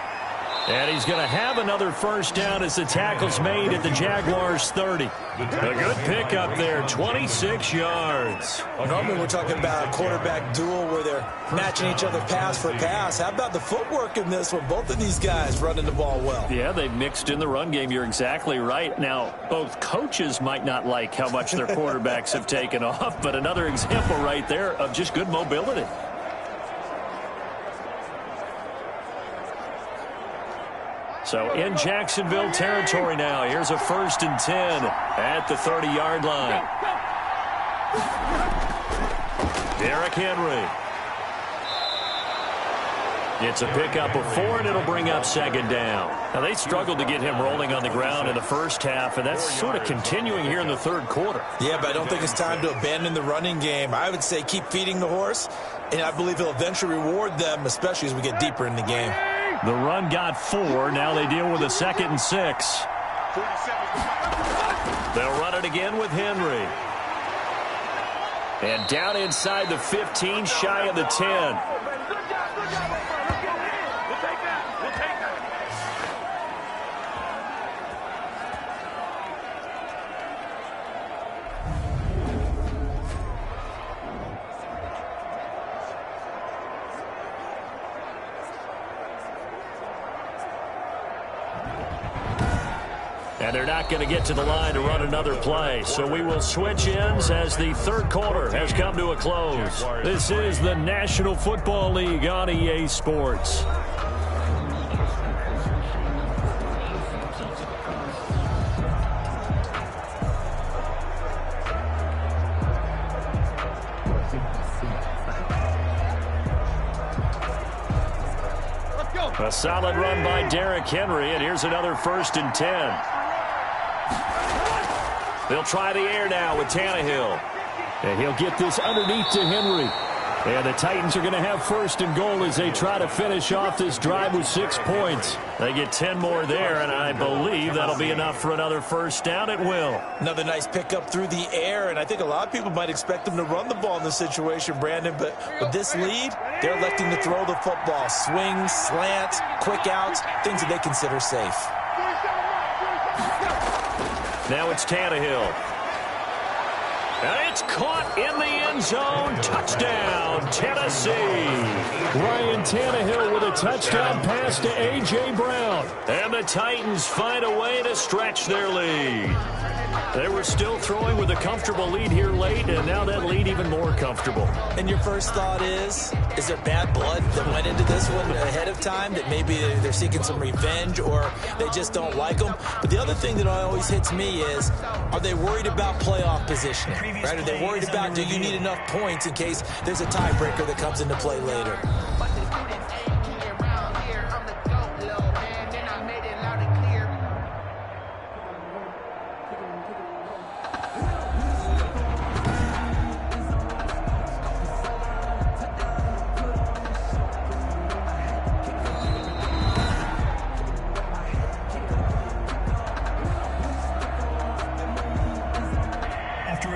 [SPEAKER 2] And he's going to have another 1st down as the tackle's made at the Jaguars 30. A good pickup there, 26 yards.
[SPEAKER 3] Normally we're talking about a quarterback duel where they're matching each other pass for pass. How about the footwork in this one? Both of these guys running the ball well.
[SPEAKER 2] Yeah, they've mixed in the run game. You're exactly right. Now, both coaches might not like how much their quarterbacks have taken off, but another example right there of just good mobility. So in Jacksonville territory now. Here's a 1st and 10 at the 30-yard line. Derrick Henry. It's a pickup of 4, and it'll bring up 2nd down. Now, they struggled to get him rolling on the ground in the first half, and that's sort of continuing here in the 3rd quarter.
[SPEAKER 3] Yeah, but I don't think it's time to abandon the running game. I would say keep feeding the horse, and I believe he'll eventually reward them, especially as we get deeper in the game.
[SPEAKER 2] The run got 4. Now they deal with a 2nd and 6. They'll run it again with Henry. And down inside the 15, shy of the 10. And they're not going to get to the line to run another play. So we will switch ends as the 3rd quarter has come to a close. This is the National Football League on EA Sports. A solid run by Derrick Henry, and here's another 1st and 10. They'll try the air now with Tannehill. And he'll get this underneath to Henry. And the Titans are going to have 1st and goal as they try to finish off this drive with 6 points. They get 10 more there, and I believe that'll be enough for another 1st down. It will.
[SPEAKER 3] Another nice pickup through the air, and I think a lot of people might expect them to run the ball in this situation, Brandon. But with this lead, they're electing to throw the football. Swings, slants, quick outs, things that they consider safe.
[SPEAKER 2] Now it's Tannehill. And it's caught in the end zone. Touchdown, Tennessee. Ryan Tannehill with a touchdown pass to A.J. Brown. And the Titans find a way to stretch their lead. They were still throwing with a comfortable lead here late, and now that lead even more comfortable.
[SPEAKER 3] And your first thought is there bad blood that went into this one ahead of time, that maybe they're seeking some revenge or they just don't like them? But the other thing that always hits me is, are they worried about playoff positioning? Right? Are they worried about, do you need enough points in case there's a tiebreaker that comes into play later?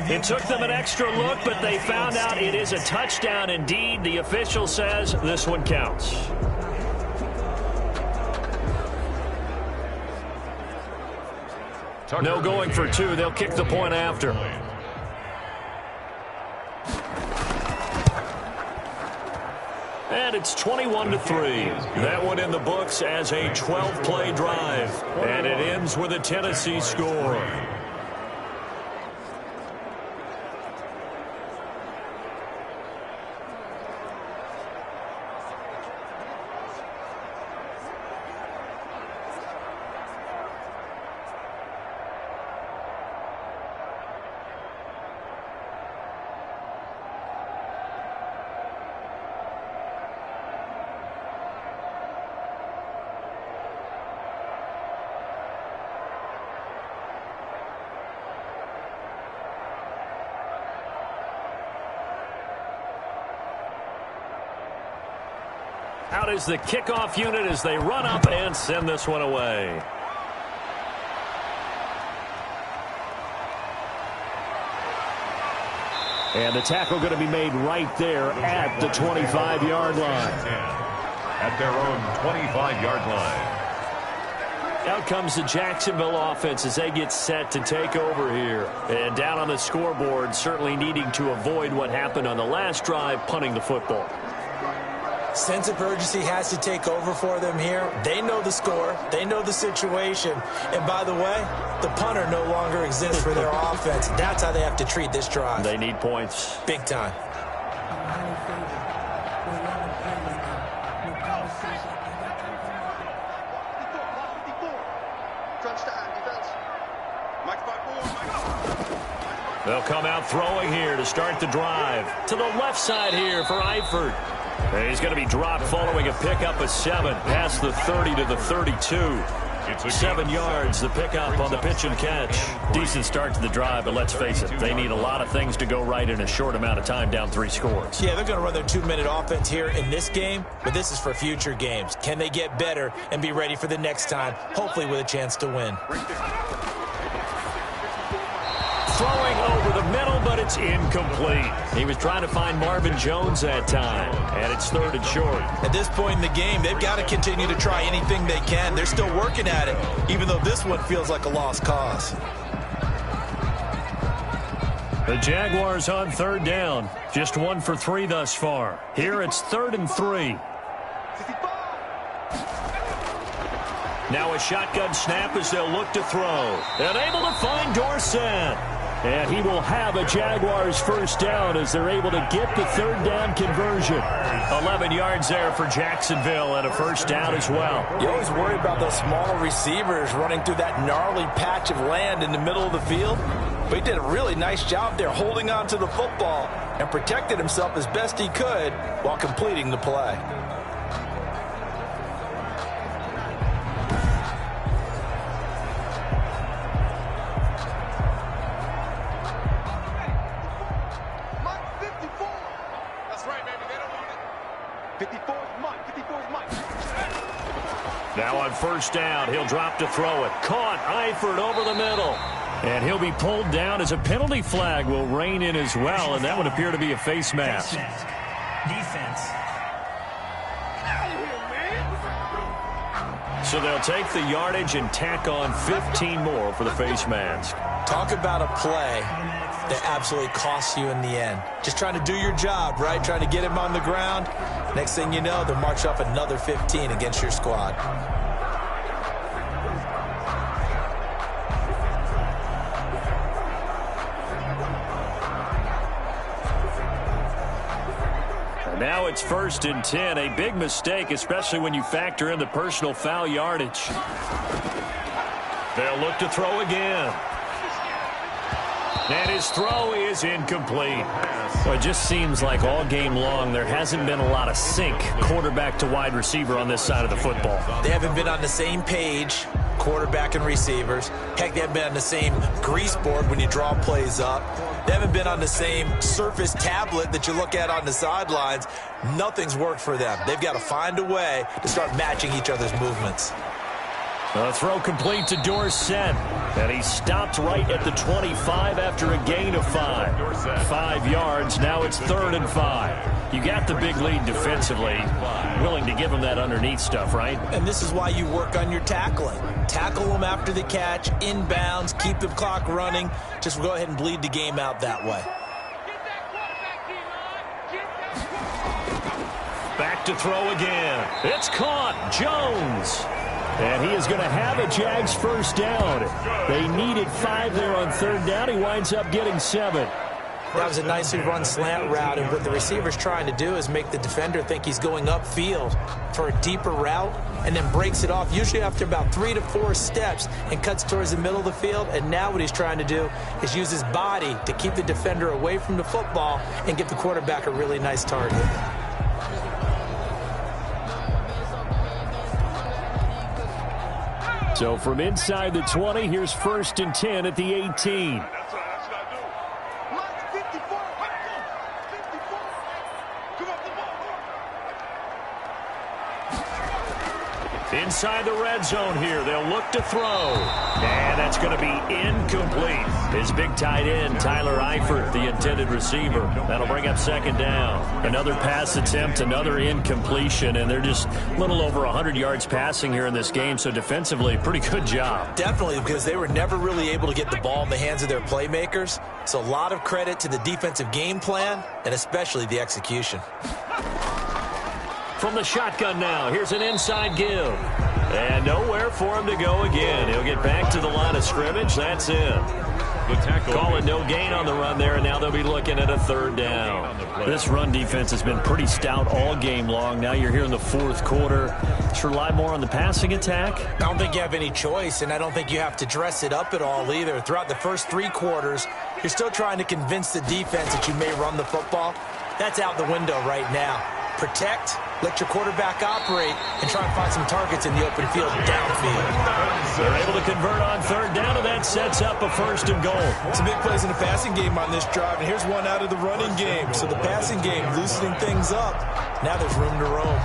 [SPEAKER 2] It took them an extra look, but they found out it is a touchdown indeed. The official says this one counts. No going for 2. They'll kick the point after. And it's 21-3. That one in the books as a 12-play drive. And it ends with a Tennessee score. Out is the kickoff unit as they run up and send this one away. And the tackle going to be made right there at the 25-yard line.
[SPEAKER 1] At their own 25-yard line.
[SPEAKER 2] Out comes the Jacksonville offense as they get set to take over here. And down on the scoreboard, certainly needing to avoid what happened on the last drive, punting the football.
[SPEAKER 3] Sense of urgency has to take over for them here. They know the score. They know the situation. And by the way, the punter no longer exists for their offense. That's how they have to treat this drive.
[SPEAKER 2] They need points.
[SPEAKER 3] Big time.
[SPEAKER 2] They'll come out throwing here to start the drive. To the left side here for Eifert. And he's going to be dropped following a pickup of 7 past the 30 to the 32. 7 yards, the pickup on the pitch and catch. Decent start to the drive, but let's face it, they need a lot of things to go right in a short amount of time, down 3 scores.
[SPEAKER 3] Yeah, they're going to run their 2-minute offense here in this game, but this is for future games. Can they get better and be ready for the next time, hopefully with a chance to win?
[SPEAKER 2] Throwing over the middle, but it's incomplete. He was trying to find Marvin Jones that time, and it's 3rd and short.
[SPEAKER 3] At this point in the game, they've got to continue to try anything they can. They're still working at it, even though this one feels like a lost cause.
[SPEAKER 2] The Jaguars on 3rd down. Just 1 for 3 thus far. Here it's 3rd and 3. Now a shotgun snap as they'll look to throw. And able to find Dorsett. And he will have a Jaguars first down as they're able to get the 3rd down conversion. 11 yards there for Jacksonville and a first down as well.
[SPEAKER 3] You always worry about those smaller receivers running through that gnarly patch of land in the middle of the field. But he did a really nice job there holding on to the football and protected himself as best he could while completing the play.
[SPEAKER 2] Now on first down, he'll drop to throw it. Caught, Eifert over the middle. And he'll be pulled down as a penalty flag will rein in as well, and that would appear to be a face mask.
[SPEAKER 6] Defense.
[SPEAKER 2] So they'll take the yardage and tack on 15 more for the face mask.
[SPEAKER 3] Talk about a play that absolutely costs you in the end. Just trying to do your job, right? Trying to get him on the ground. Next thing you know, they'll march off another 15 against your squad.
[SPEAKER 2] And now it's 1st and 10. A big mistake, especially when you factor in the personal foul yardage. They'll look to throw again. And his throw is incomplete. Well, it just seems like all game long there hasn't been a lot of sync quarterback to wide receiver on this side of the football.
[SPEAKER 3] They haven't been on the same page, quarterback and receivers. Heck, they haven't been on the same grease board when you draw plays up. They haven't been on the same surface tablet that you look at on the sidelines. Nothing's worked for them. They've got to find a way to start matching each other's movements.
[SPEAKER 2] A throw complete to Dorsett. And he stopped right at the 25 after a gain of 5. 5 yards. Now it's 3rd and 5. You got the big lead defensively. Willing to give him that underneath stuff, right?
[SPEAKER 3] And this is why you work on your tackling. Tackle them after the catch, inbounds, keep the clock running. Just go ahead and bleed the game out that way.
[SPEAKER 2] Back to throw again. It's caught. Jones. And he is going to have a Jags first down. They needed 5 there on 3rd down. He winds up getting 7.
[SPEAKER 3] That was a nicely run slant route, and what the receiver's trying to do is make the defender think he's going upfield for a deeper route and then breaks it off, usually after about 3 to 4 steps, and cuts towards the middle of the field. And now what he's trying to do is use his body to keep the defender away from the football and give the quarterback a really nice target.
[SPEAKER 2] So from inside the 20, here's 1st and 10 at the 18. Inside the red zone here, they'll look to throw. And that's going to be incomplete. His big tight end, Tyler Eifert, the intended receiver. That'll bring up 2nd down. Another pass attempt, another incompletion, and they're just a little over 100 yards passing here in this game, so defensively, pretty good job.
[SPEAKER 3] Definitely, because they were never really able to get the ball in the hands of their playmakers. So a lot of credit to the defensive game plan, and especially the execution.
[SPEAKER 2] From the shotgun now, here's an inside give. And nowhere for him to go again. He'll get back to the line of scrimmage. That's it.
[SPEAKER 1] The tackle.
[SPEAKER 2] Call it no gain on the run there, and now they'll be looking at a third down. This run defense has been pretty stout all game long. Now you're here in the fourth quarter. Let's rely more on the passing attack.
[SPEAKER 3] I don't think you have any choice, and I don't think you have to dress it up at all either. Throughout the first 3 quarters, you're still trying to convince the defense that you may run the football. That's out the window right now. Protect, let your quarterback operate, and try and find some targets in the open field downfield.
[SPEAKER 2] They're able to convert on third down, and that sets up a 1st and goal.
[SPEAKER 3] Some big plays in the passing game on this drive, and here's one out of the running game. So the passing game loosening things up. Now there's room to roam.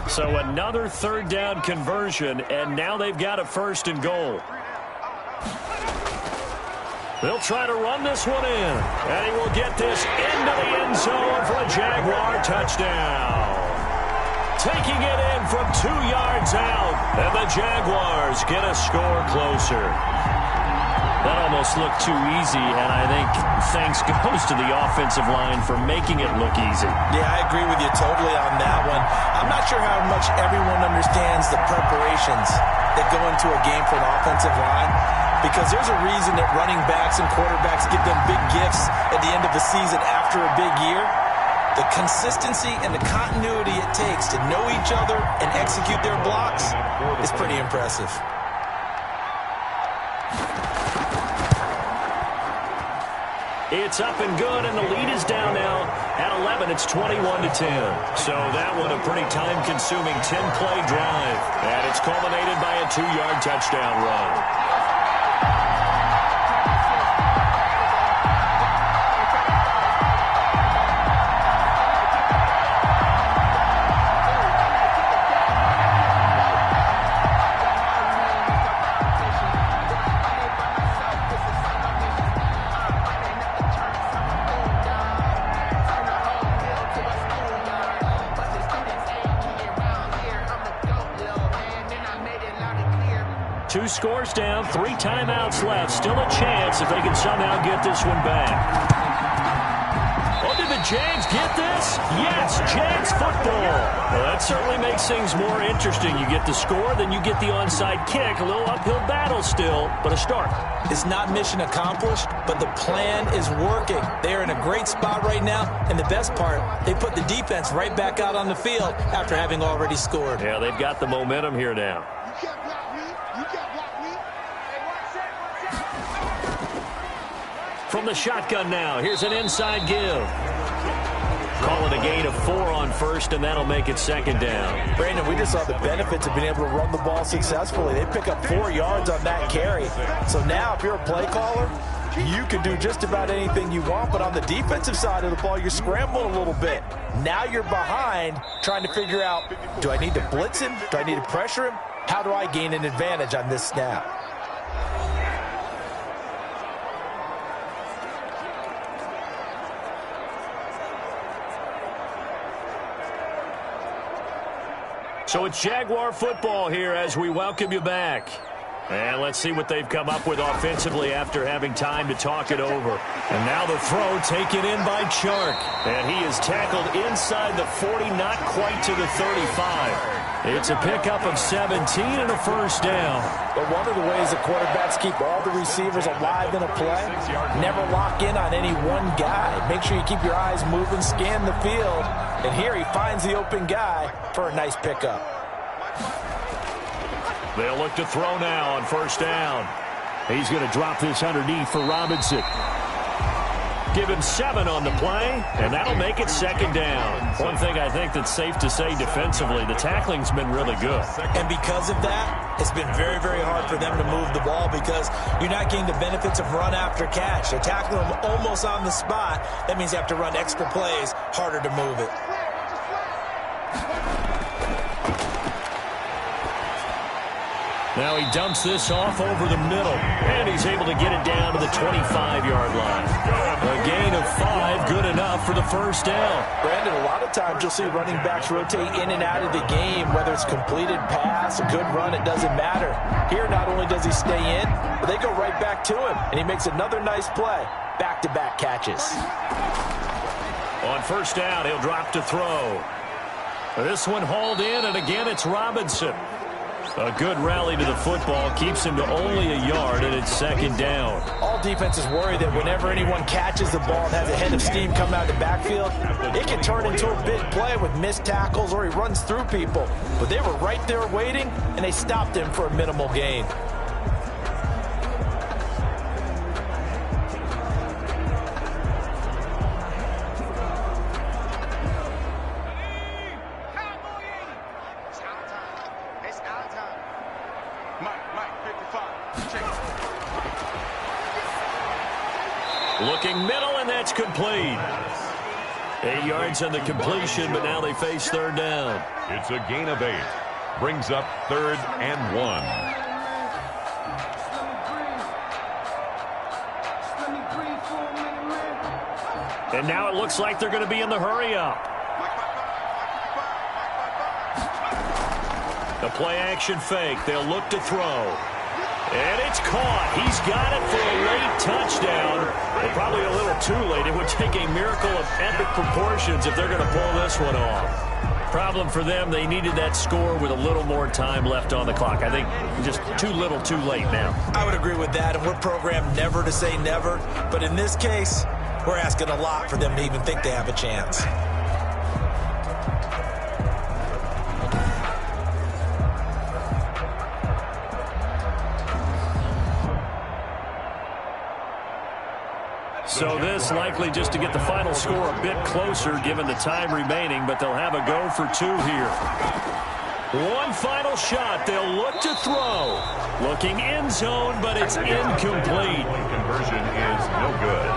[SPEAKER 2] So another third down conversion, and now they've got a 1st and goal. They'll try to run this one in, and he will get this into the end zone for a Jaguar touchdown. Taking it in from 2 yards out, and the Jaguars get a score closer. That almost looked too easy, and I think thanks goes to the offensive line for making it look easy.
[SPEAKER 3] Yeah, I agree with you totally on that one. I'm not sure how much everyone understands the preparations that go into a game for an offensive line, because there's a reason that running backs and quarterbacks give them big gifts at the end of the season after a big year. The consistency and the continuity it takes to know each other and execute their blocks is pretty impressive.
[SPEAKER 2] It's up and good, and the lead is down now at 11. It's 21-10. So that one a pretty time-consuming 10-play drive, and it's culminated by a 2-yard touchdown run. Two scores down, 3 timeouts left. Still a chance if they can somehow get this one back. Oh, did the Jags get this? Yes, Jags football. Well, that certainly makes things more interesting. You get the score, then you get the onside kick. A little uphill battle still, but a start.
[SPEAKER 3] It's not mission accomplished, but the plan is working. They are in a great spot right now, and the best part, they put the defense right back out on the field after having already scored.
[SPEAKER 2] Yeah, they've got the momentum here now. From the shotgun now, here's an inside give. Call it a gain of 4 on 1st, and that'll make it 2nd down.
[SPEAKER 3] Brandon, we just saw the benefits of being able to run the ball successfully. They pick up 4 yards on that carry. So now, if you're a play caller, you can do just about anything you want, but on the defensive side of the ball, you're scrambling a little bit. Now you're behind, trying to figure out, do I need to blitz him? Do I need to pressure him? How do I gain an advantage on this snap?
[SPEAKER 2] So it's Jaguar football here as we welcome you back. And let's see what they've come up with offensively after having time to talk it over. And now the throw taken in by Chark. And he is tackled inside the 40, not quite to the 35. It's a pickup of 17 and a 1st down.
[SPEAKER 3] But one of the ways the quarterbacks keep all the receivers alive in a play, never lock in on any one guy. Make sure you keep your eyes moving, scan the field. And here he finds the open guy for a nice pickup.
[SPEAKER 2] They'll look to throw now on 1st down. He's going to drop this underneath for Robinson. Give him 7 on the play, and that'll make it 2nd down. One thing I think that's safe to say defensively, the tackling's been really good.
[SPEAKER 3] And because of that, it's been very, very hard for them to move the ball because you're not getting the benefits of run after catch. They're tackling them almost on the spot. That means you have to run extra plays, harder to move it.
[SPEAKER 2] Now he dumps this off over the middle, and he's able to get it down to the 25-yard line. A gain of 5, good enough for the first down.
[SPEAKER 3] Brandon, a lot of times you'll see running backs rotate in and out of the game, whether it's completed pass, a good run, it doesn't matter. Here, not only does he stay in, but they go right back to him, and he makes another nice play. Back-to-back catches.
[SPEAKER 2] On first down, he'll drop to throw. This one hauled in, and again it's Robinson. A good rally to the football keeps him to only a yard, and it's second down.
[SPEAKER 3] All defenses worry that whenever anyone catches the ball and has a head of steam come out of the backfield, it can turn into a big play with missed tackles or he runs through people. But they were right there waiting, and they stopped him for a minimal gain.
[SPEAKER 2] Looking middle, and that's complete. 8 yards on the completion, but now they face third down.
[SPEAKER 1] It's a gain of 8. Brings up 3rd and 1.
[SPEAKER 2] And now it looks like they're going to be in the hurry-up. The play-action fake. They'll look to throw. And it's caught. He's got it for a late touchdown. But probably a little too late. It would take a miracle of epic proportions if they're going to pull this one off. Problem for them, they needed that score with a little more time left on the clock. I think just too little, too late now.
[SPEAKER 3] I would agree with that, and we're programmed never to say never. But in this case, we're asking a lot for them to even think they have a chance.
[SPEAKER 2] So this likely just to get the final score a bit closer given the time remaining, but they'll have a go for 2 here. One final shot. They'll look to throw. Looking end zone, but it's incomplete.
[SPEAKER 1] Conversion is no good.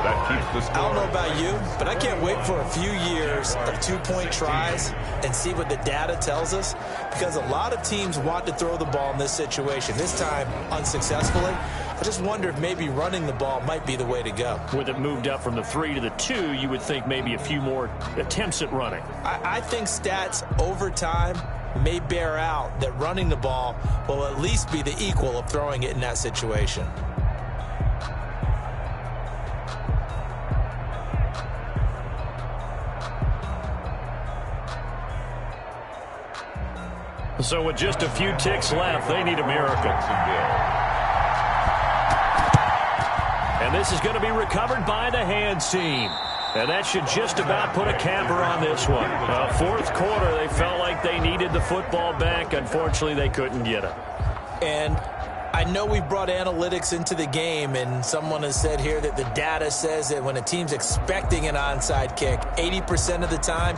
[SPEAKER 1] That keeps the score.
[SPEAKER 3] I don't know about you, but I can't wait for a few years of 2-point tries and see what the data tells us, because a lot of teams want to throw the ball in this situation. This time, unsuccessfully. I just wonder if maybe running the ball might be the way to go.
[SPEAKER 2] With it moved up from the 3 to the 2, you would think maybe a few more attempts at running.
[SPEAKER 3] I think stats over time may bear out that running the ball will at least be the equal of throwing it in that situation.
[SPEAKER 2] So with just a few ticks left, they need a miracle. And this is going to be recovered by the hands team. And that should just about put a capper on this one. Fourth quarter, they felt like they needed the football back. Unfortunately, they couldn't get it.
[SPEAKER 3] And I know we've brought analytics into the game, and someone has said here that the data says that when a team's expecting an onside kick, 80% of the time,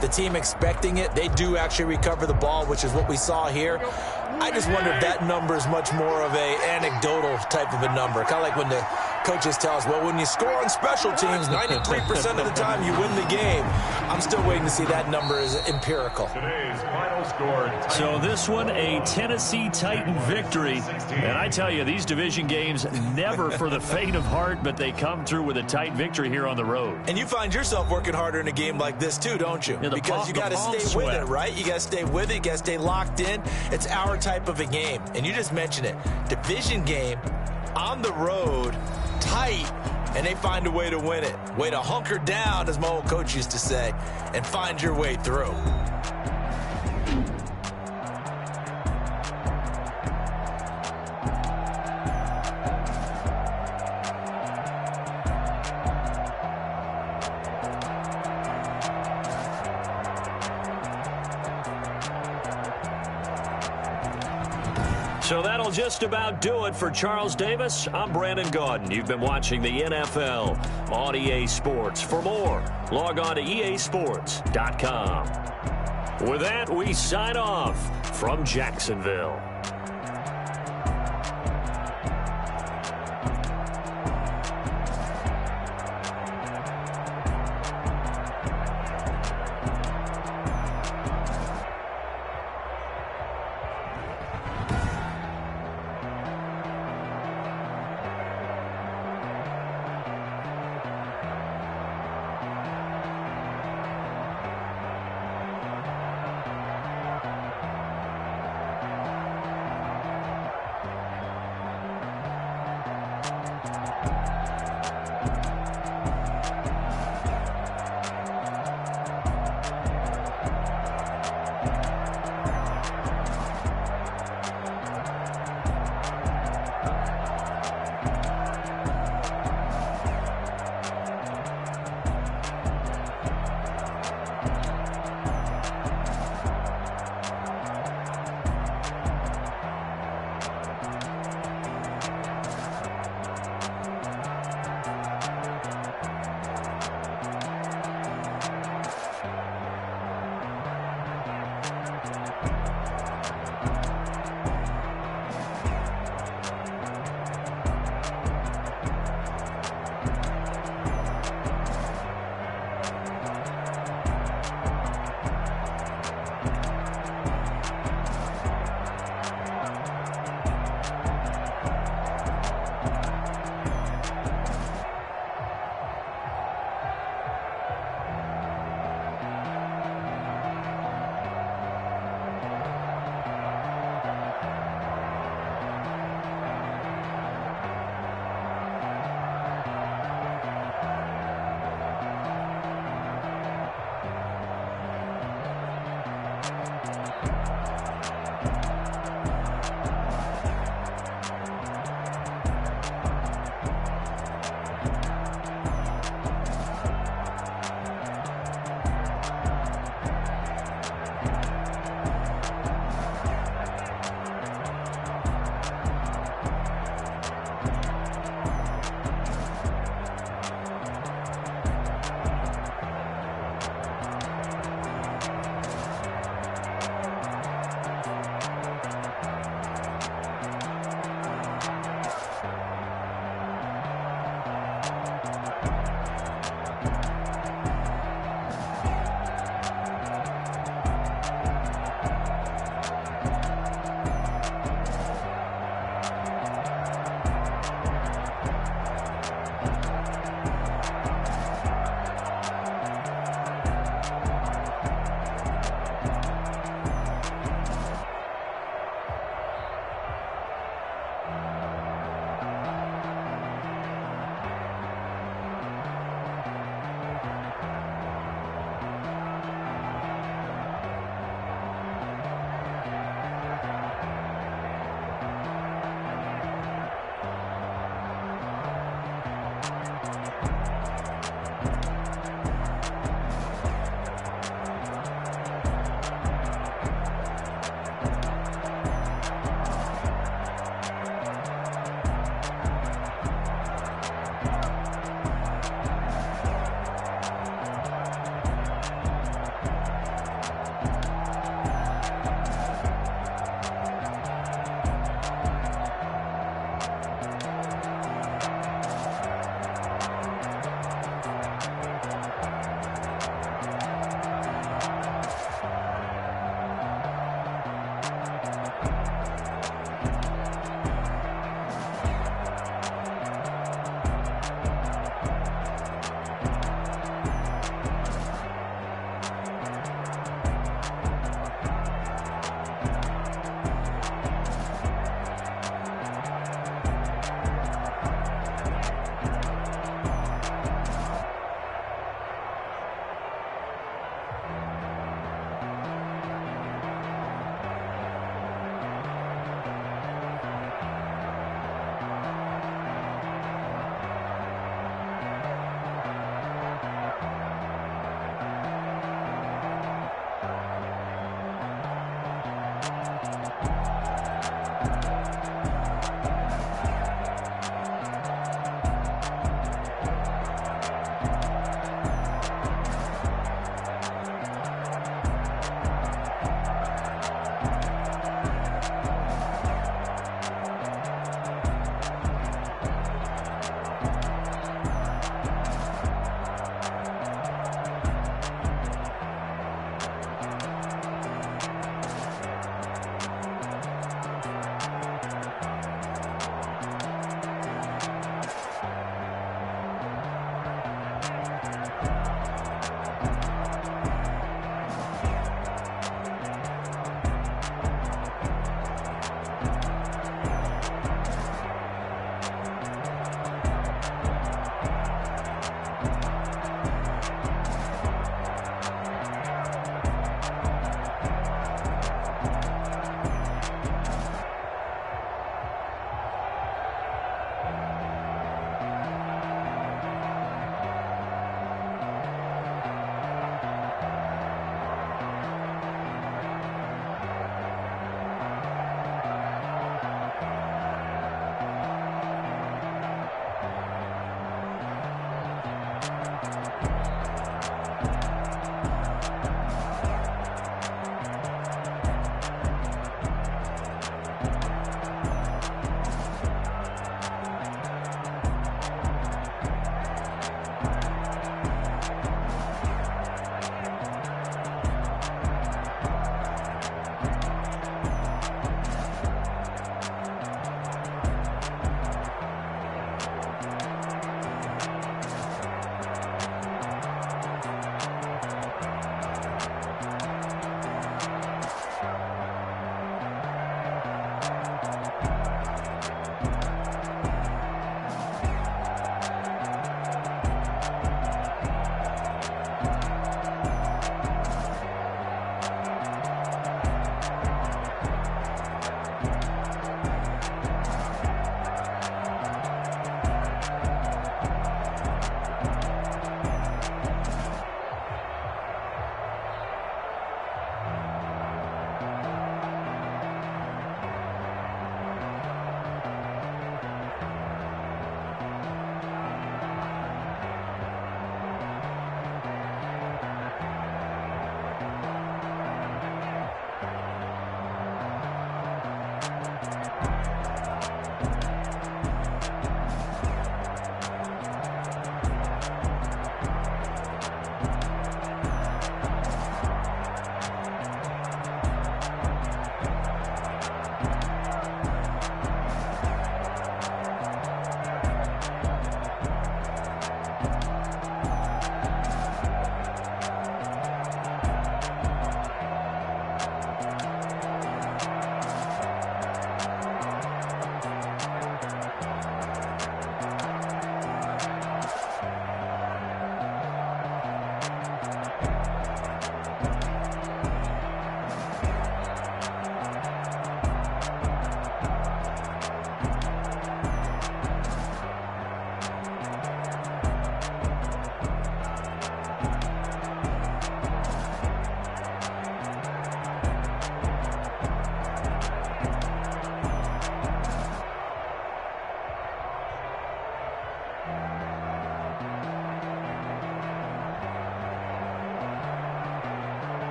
[SPEAKER 3] the team expecting it, they do actually recover the ball, which is what we saw here. I just wonder if that number is much more of a anecdotal type of a number. Kind of like when the coaches tell us, well, when you score on special teams, 93% of the time you win the game. I'm still waiting to see that number is empirical.
[SPEAKER 1] Today's final score.
[SPEAKER 2] So this one, a Tennessee Titan victory. And I tell you, these division games, never for the faint of heart, but they come through with a tight victory here on the road.
[SPEAKER 3] And you find yourself working harder in a game like this too, don't you?
[SPEAKER 2] Yeah,
[SPEAKER 3] because you got to stay with it, right? You got to stay with it. You got to stay locked in. It's our type of a game. And you just mentioned it. Division game on the road, tight, and they find a way to win it. Way to hunker down, as my old coach used to say, and find your way through.
[SPEAKER 2] So that'll just about do it for Charles Davis. I'm Brandon Gaudin. You've been watching the NFL on EA Sports. For more, log on to easports.com. With that, we sign off from Jacksonville.